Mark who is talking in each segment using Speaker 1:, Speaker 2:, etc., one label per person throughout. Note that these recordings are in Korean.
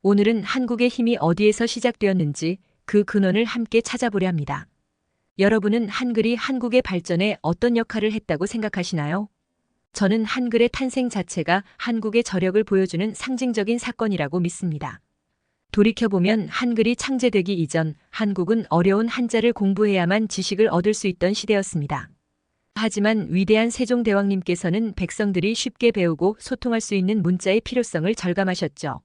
Speaker 1: 오늘은 한국의 힘이 어디에서 시작되었는지 그 근원을 함께 찾아보려 합니다. 여러분은 한글이 한국의 발전에 어떤 역할을 했다고 생각하시나요? 저는 한글의 탄생 자체가 한국의 저력을 보여주는 상징적인 사건이라고 믿습니다. 돌이켜보면 한글이 창제되기 이전 한국은 어려운 한자를 공부해야만 지식을 얻을 수 있던 시대였습니다. 하지만 위대한 세종대왕님께서는 백성들이 쉽게 배우고 소통할 수 있는 문자의 필요성을 절감하셨죠.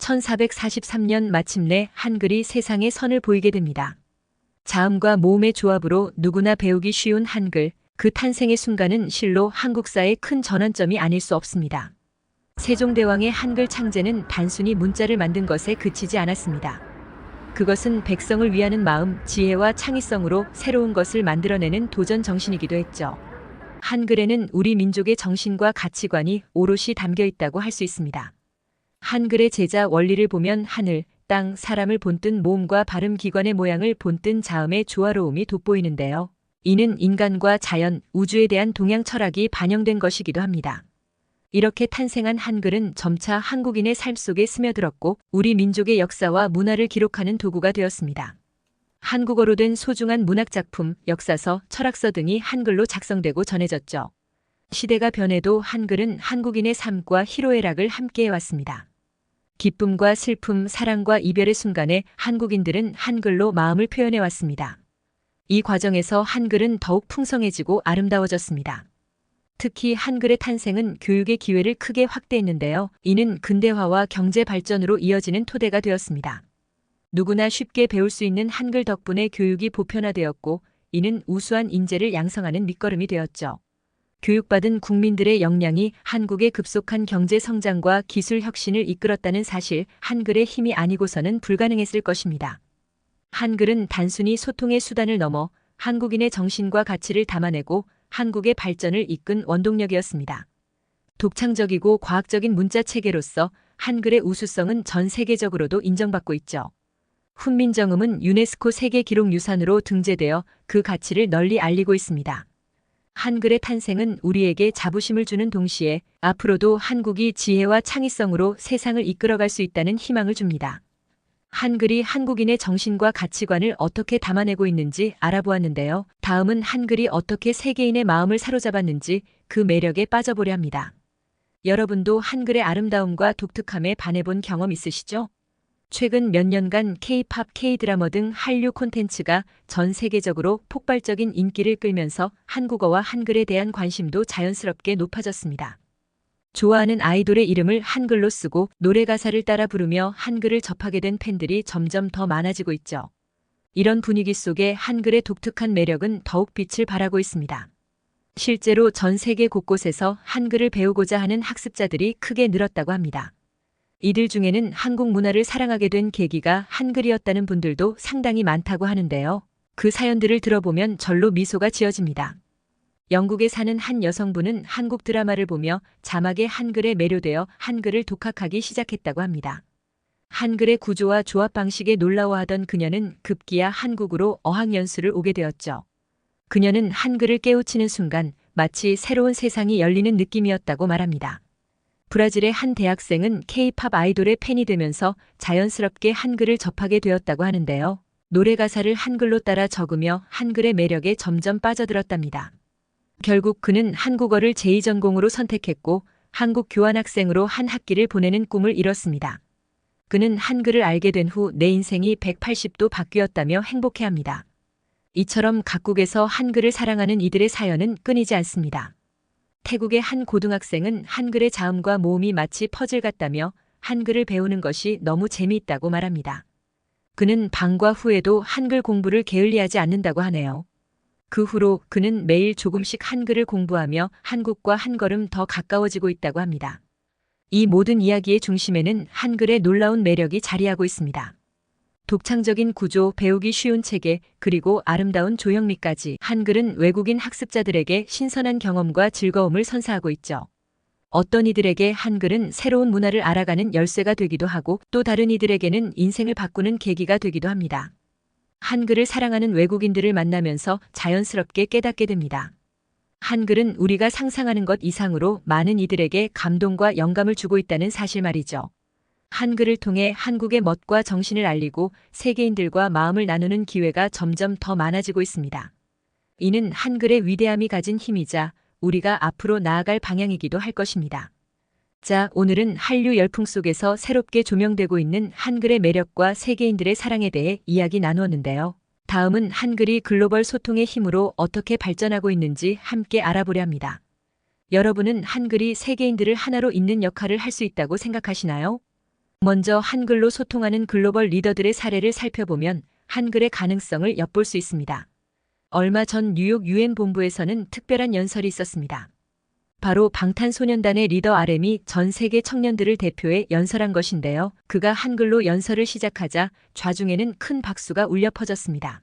Speaker 1: 1443년 마침내 한글이 세상에 선을 보이게 됩니다. 자음과 모음의 조합으로 누구나 배우기 쉬운 한글, 그 탄생의 순간은 실로 한국사의 큰 전환점이 아닐 수 없습니다. 세종대왕의 한글 창제는 단순히 문자를 만든 것에 그치지 않았습니다. 그것은 백성을 위하는 마음, 지혜와 창의성으로 새로운 것을 만들어내는 도전 정신이기도 했죠. 한글에는 우리 민족의 정신과 가치관이 오롯이 담겨 있다고 할 수 있습니다. 한글의 제자 원리를 보면 하늘, 땅, 사람을 본뜬 모음과 발음 기관의 모양을 본뜬 자음의 조화로움이 돋보이는데요. 이는 인간과 자연, 우주에 대한 동양 철학이 반영된 것이기도 합니다. 이렇게 탄생한 한글은 점차 한국인의 삶 속에 스며들었고 우리 민족의 역사와 문화를 기록하는 도구가 되었습니다. 한국어로 된 소중한 문학작품, 역사서, 철학서 등이 한글로 작성되고 전해졌죠. 시대가 변해도 한글은 한국인의 삶과 희로애락을 함께 해왔습니다. 기쁨과 슬픔, 사랑과 이별의 순간에 한국인들은 한글로 마음을 표현해왔습니다. 이 과정에서 한글은 더욱 풍성해지고 아름다워졌습니다. 특히 한글의 탄생은 교육의 기회를 크게 확대했는데요. 이는 근대화와 경제 발전으로 이어지는 토대가 되었습니다. 누구나 쉽게 배울 수 있는 한글 덕분에 교육이 보편화되었고 이는 우수한 인재를 양성하는 밑거름이 되었죠. 교육받은 국민들의 역량이 한국의 급속한 경제 성장과 기술 혁신을 이끌었다는 사실, 한글의 힘이 아니고서는 불가능했을 것입니다. 한글은 단순히 소통의 수단을 넘어 한국인의 정신과 가치를 담아내고 한국의 발전을 이끈 원동력이었습니다. 독창적이고 과학적인 문자 체계로서 한글의 우수성은 전 세계적으로도 인정받고 있죠. 훈민정음은 유네스코 세계기록유산으로 등재되어 그 가치를 널리 알리고 있습니다. 한글의 탄생은 우리에게 자부심을 주는 동시에 앞으로도 한국이 지혜와 창의성으로 세상을 이끌어갈 수 있다는 희망을 줍니다. 한글이 한국인의 정신과 가치관을 어떻게 담아내고 있는지 알아보았는데요. 다음은 한글이 어떻게 세계인의 마음을 사로잡았는지 그 매력에 빠져보려 합니다. 여러분도 한글의 아름다움과 독특함에 반해본 경험 있으시죠? 최근 몇 년간 K-팝, K-드라마 등 한류 콘텐츠가 전 세계적으로 폭발적인 인기를 끌면서 한국어와 한글에 대한 관심도 자연스럽게 높아졌습니다. 좋아하는 아이돌의 이름을 한글로 쓰고 노래 가사를 따라 부르며 한글을 접하게 된 팬들이 점점 더 많아지고 있죠. 이런 분위기 속에 한글의 독특한 매력은 더욱 빛을 발하고 있습니다. 실제로 전 세계 곳곳에서 한글을 배우고자 하는 학습자들이 크게 늘었다고 합니다. 이들 중에는 한국 문화를 사랑하게 된 계기가 한글이었다는 분들도 상당히 많다고 하는데요. 그 사연들을 들어보면 절로 미소가 지어집니다. 영국에 사는 한 여성분은 한국 드라마를 보며 자막의 한글에 매료되어 한글을 독학하기 시작했다고 합니다. 한글의 구조와 조합 방식에 놀라워하던 그녀는 급기야 한국으로 어학연수를 오게 되었죠. 그녀는 한글을 깨우치는 순간 마치 새로운 세상이 열리는 느낌이었다고 말합니다. 브라질의 한 대학생은 K-팝 아이돌의 팬이 되면서 자연스럽게 한글을 접하게 되었다고 하는데요. 노래 가사를 한글로 따라 적으며 한글의 매력에 점점 빠져들었답니다. 결국 그는 한국어를 제2전공으로 선택했고 한국 교환학생으로 한 학기를 보내는 꿈을 이뤘습니다. 그는 한글을 알게 된 후 내 인생이 180도 바뀌었다며 행복해합니다. 이처럼 각국에서 한글을 사랑하는 이들의 사연은 끊이지 않습니다. 태국의 한 고등학생은 한글의 자음과 모음이 마치 퍼즐 같다며 한글을 배우는 것이 너무 재미있다고 말합니다. 그는 방과 후에도 한글 공부를 게을리하지 않는다고 하네요. 그 후로 그는 매일 조금씩 한글을 공부하며 한국과 한 걸음 더 가까워지고 있다고 합니다. 이 모든 이야기의 중심에는 한글의 놀라운 매력이 자리하고 있습니다. 독창적인 구조, 배우기 쉬운 체계, 그리고 아름다운 조형미까지 한글은 외국인 학습자들에게 신선한 경험과 즐거움을 선사하고 있죠. 어떤 이들에게 한글은 새로운 문화를 알아가는 열쇠가 되기도 하고 또 다른 이들에게는 인생을 바꾸는 계기가 되기도 합니다. 한글을 사랑하는 외국인들을 만나면서 자연스럽게 깨닫게 됩니다. 한글은 우리가 상상하는 것 이상으로 많은 이들에게 감동과 영감을 주고 있다는 사실 말이죠. 한글을 통해 한국의 멋과 정신을 알리고 세계인들과 마음을 나누는 기회가 점점 더 많아지고 있습니다. 이는 한글의 위대함이 가진 힘이자 우리가 앞으로 나아갈 방향이기도 할 것입니다. 자, 오늘은 한류 열풍 속에서 새롭게 조명되고 있는 한글의 매력과 세계인들의 사랑에 대해 이야기 나누었는데요. 다음은 한글이 글로벌 소통의 힘으로 어떻게 발전하고 있는지 함께 알아보려 합니다. 여러분은 한글이 세계인들을 하나로 잇는 역할을 할 수 있다고 생각하시나요? 먼저 한글로 소통하는 글로벌 리더들의 사례를 살펴보면 한글의 가능성을 엿볼 수 있습니다. 얼마 전 뉴욕 유엔 본부에서는 특별한 연설이 있었습니다. 바로 방탄소년단의 리더 RM이 전 세계 청년들을 대표해 연설한 것인데요. 그가 한글로 연설을 시작하자 좌중에는 큰 박수가 울려 퍼졌습니다.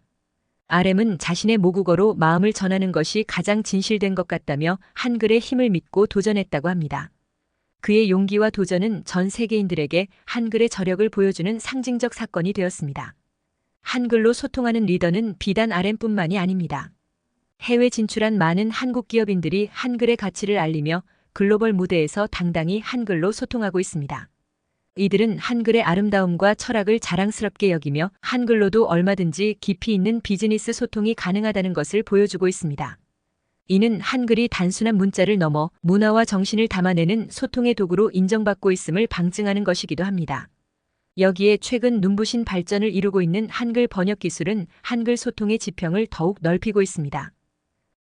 Speaker 1: RM은 자신의 모국어로 마음을 전하는 것이 가장 진실된 것 같다며 한글의 힘을 믿고 도전했다고 합니다. 그의 용기와 도전은 전 세계인들에게 한글의 저력을 보여주는 상징적 사건이 되었습니다. 한글로 소통하는 리더는 비단 RM뿐만이 아닙니다. 해외 진출한 많은 한국 기업인들이 한글의 가치를 알리며 글로벌 무대에서 당당히 한글로 소통하고 있습니다. 이들은 한글의 아름다움과 철학을 자랑스럽게 여기며 한글로도 얼마든지 깊이 있는 비즈니스 소통이 가능하다는 것을 보여주고 있습니다. 이는 한글이 단순한 문자를 넘어 문화와 정신을 담아내는 소통의 도구로 인정받고 있음을 방증하는 것이기도 합니다. 여기에 최근 눈부신 발전을 이루고 있는 한글 번역 기술은 한글 소통의 지평을 더욱 넓히고 있습니다.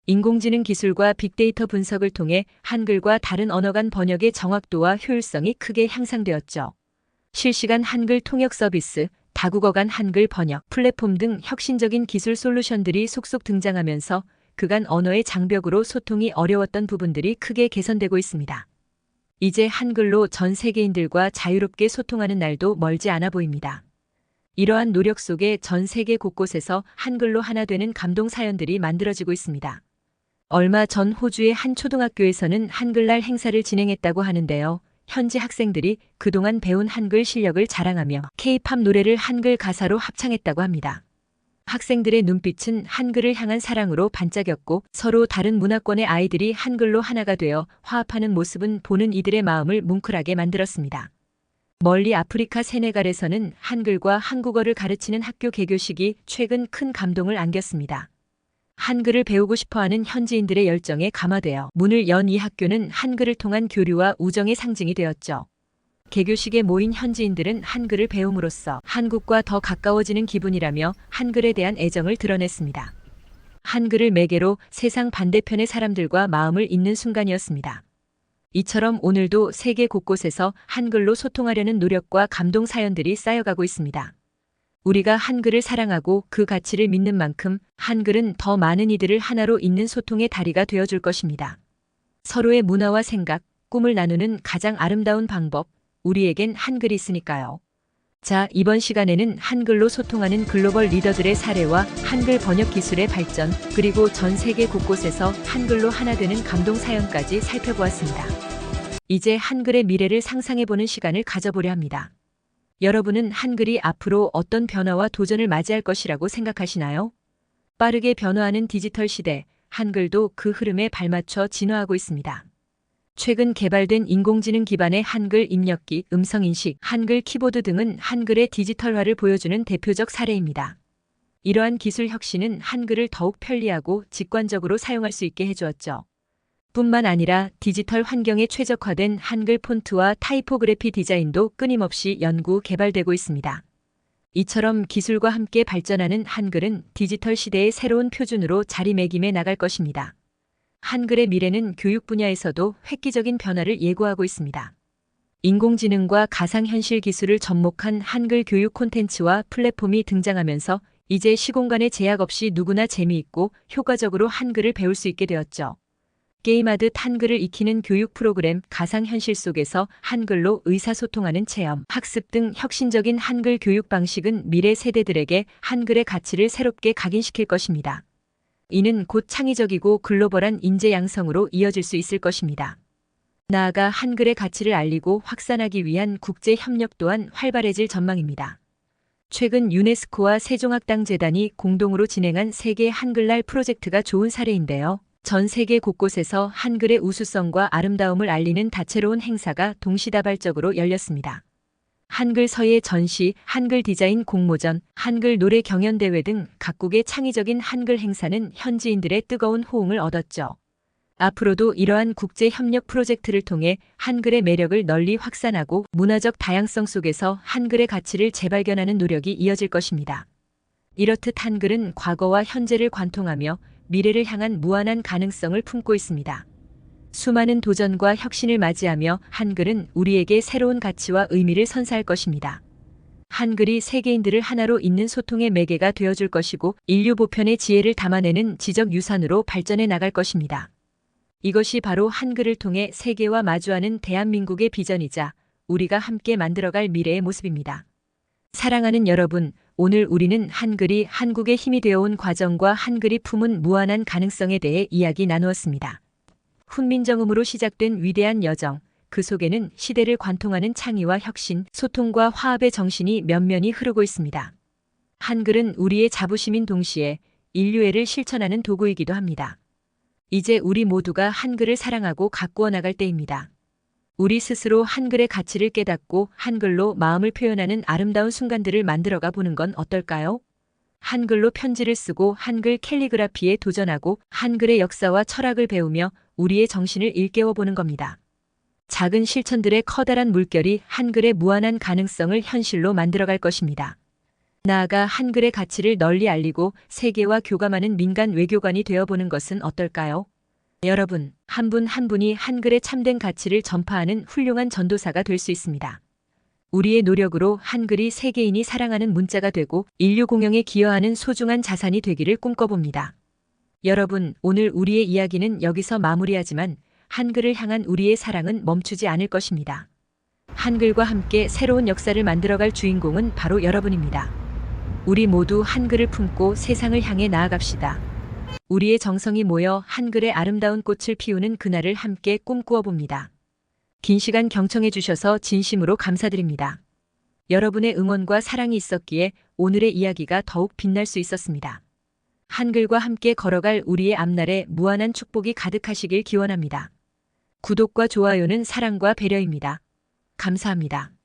Speaker 1: 인공지능 기술과 빅데이터 분석을 통해 한글과 다른 언어 간 번역의 정확도와 효율성이 크게 향상되었죠. 실시간 한글 통역 서비스, 다국어 간 한글 번역 플랫폼 등 혁신적인 기술 솔루션들이 속속 등장하면서 그간 언어의 장벽으로 소통이 어려웠던 부분들이 크게 개선되고 있습니다. 이제 한글로 전 세계인들과 자유롭게 소통하는 날도 멀지 않아 보입니다. 이러한 노력 속에 전 세계 곳곳에서 한글로 하나 되는 감동 사연들이 만들어지고 있습니다. 얼마 전 호주의 한 초등학교에서는 한글날 행사를 진행했다고 하는데요. 현지 학생들이 그동안 배운 한글 실력을 자랑하며 K-팝 노래를 한글 가사로 합창했다고 합니다. 학생들의 눈빛은 한글을 향한 사랑으로 반짝였고 서로 다른 문화권의 아이들이 한글로 하나가 되어 화합하는 모습은 보는 이들의 마음을 뭉클하게 만들었습니다. 멀리 아프리카 세네갈에서는 한글과 한국어를 가르치는 학교 개교식이 최근 큰 감동을 안겼습니다. 한글을 배우고 싶어하는 현지인들의 열정에 감화되어 문을 연 이 학교는 한글을 통한 교류와 우정의 상징이 되었죠. 개교식에 모인 현지인들은 한글을 배움으로써 한국과 더 가까워지는 기분이라며 한글에 대한 애정을 드러냈습니다. 한글을 매개로 세상 반대편의 사람들과 마음을 잇는 순간이었습니다. 이처럼 오늘도 세계 곳곳에서 한글로 소통하려는 노력과 감동 사연들이 쌓여가고 있습니다. 우리가 한글을 사랑하고 그 가치를 믿는 만큼 한글은 더 많은 이들을 하나로 잇는 소통의 다리가 되어줄 것입니다. 서로의 문화와 생각, 꿈을 나누는 가장 아름다운 방법, 우리에겐 한글이 있으니까요. 자, 이번 시간에는 한글로 소통하는 글로벌 리더들의 사례와 한글 번역 기술의 발전, 그리고 전 세계 곳곳에서 한글로 하나 되는 감동 사연까지 살펴보았습니다. 이제 한글의 미래를 상상해보는 시간을 가져보려 합니다. 여러분은 한글이 앞으로 어떤 변화와 도전을 맞이할 것이라고 생각하시나요? 빠르게 변화하는 디지털 시대, 한글도 그 흐름에 발맞춰 진화하고 있습니다. 최근 개발된 인공지능 기반의 한글 입력기, 음성인식, 한글 키보드 등은 한글의 디지털화를 보여주는 대표적 사례입니다. 이러한 기술 혁신은 한글을 더욱 편리하고 직관적으로 사용할 수 있게 해주었죠. 뿐만 아니라 디지털 환경에 최적화된 한글 폰트와 타이포그래피 디자인도 끊임없이 연구 개발되고 있습니다. 이처럼 기술과 함께 발전하는 한글은 디지털 시대의 새로운 표준으로 자리매김해 나갈 것입니다. 한글의 미래는 교육 분야에서도 획기적인 변화를 예고하고 있습니다. 인공지능과 가상현실 기술을 접목한 한글 교육 콘텐츠와 플랫폼이 등장하면서 이제 시공간의 제약 없이 누구나 재미있고 효과적으로 한글을 배울 수 있게 되었죠. 게임하듯 한글을 익히는 교육 프로그램, 가상현실 속에서 한글로 의사소통하는 체험, 학습 등 혁신적인 한글 교육 방식은 미래 세대들에게 한글의 가치를 새롭게 각인시킬 것입니다. 이는 곧 창의적이고 글로벌한 인재 양성으로 이어질 수 있을 것입니다. 나아가 한글의 가치를 알리고 확산하기 위한 국제 협력 또한 활발해질 전망입니다. 최근 유네스코와 세종학당재단이 공동으로 진행한 세계 한글날 프로젝트가 좋은 사례인데요. 전 세계 곳곳에서 한글의 우수성과 아름다움을 알리는 다채로운 행사가 동시다발적으로 열렸습니다. 한글 서예 전시, 한글 디자인 공모전, 한글 노래 경연대회 등 각국의 창의적인 한글 행사는 현지인들의 뜨거운 호응을 얻었죠. 앞으로도 이러한 국제 협력 프로젝트를 통해 한글의 매력을 널리 확산하고 문화적 다양성 속에서 한글의 가치를 재발견하는 노력이 이어질 것입니다. 이렇듯 한글은 과거와 현재를 관통하며 미래를 향한 무한한 가능성을 품고 있습니다. 수많은 도전과 혁신을 맞이하며 한글은 우리에게 새로운 가치와 의미를 선사할 것입니다. 한글이 세계인들을 하나로 잇는 소통의 매개가 되어줄 것이고 인류 보편의 지혜를 담아내는 지적 유산으로 발전해 나갈 것입니다. 이것이 바로 한글을 통해 세계와 마주하는 대한민국의 비전이자 우리가 함께 만들어갈 미래의 모습입니다. 사랑하는 여러분, 오늘 우리는 한글이 한국의 힘이 되어온 과정과 한글이 품은 무한한 가능성에 대해 이야기 나누었습니다. 훈민정음으로 시작된 위대한 여정, 그 속에는 시대를 관통하는 창의와 혁신, 소통과 화합의 정신이 면면이 흐르고 있습니다. 한글은 우리의 자부심인 동시에 인류애를 실천하는 도구이기도 합니다. 이제 우리 모두가 한글을 사랑하고 가꾸어 나갈 때입니다. 우리 스스로 한글의 가치를 깨닫고 한글로 마음을 표현하는 아름다운 순간들을 만들어가 보는 건 어떨까요? 한글로 편지를 쓰고 한글 캘리그라피에 도전하고 한글의 역사와 철학을 배우며 우리의 정신을 일깨워 보는 겁니다. 작은 실천들의 커다란 물결이 한글의 무한한 가능성을 현실로 만들어갈 것입니다. 나아가 한글의 가치를 널리 알리고 세계와 교감하는 민간 외교관이 되어보는 것은 어떨까요? 여러분, 한 분 한 분이 한글의 참된 가치를 전파하는 훌륭한 전도사가 될 수 있습니다. 우리의 노력으로 한글이 세계인이 사랑하는 문자가 되고 인류 공영에 기여하는 소중한 자산이 되기를 꿈꿔봅니다. 여러분, 오늘 우리의 이야기는 여기서 마무리하지만 한글을 향한 우리의 사랑은 멈추지 않을 것입니다. 한글과 함께 새로운 역사를 만들어갈 주인공은 바로 여러분입니다. 우리 모두 한글을 품고 세상을 향해 나아갑시다. 우리의 정성이 모여 한글의 아름다운 꽃을 피우는 그날을 함께 꿈꾸어 봅니다. 긴 시간 경청해 주셔서 진심으로 감사드립니다. 여러분의 응원과 사랑이 있었기에 오늘의 이야기가 더욱 빛날 수 있었습니다. 한글과 함께 걸어갈 우리의 앞날에 무한한 축복이 가득하시길 기원합니다. 구독과 좋아요는 사랑과 배려입니다. 감사합니다.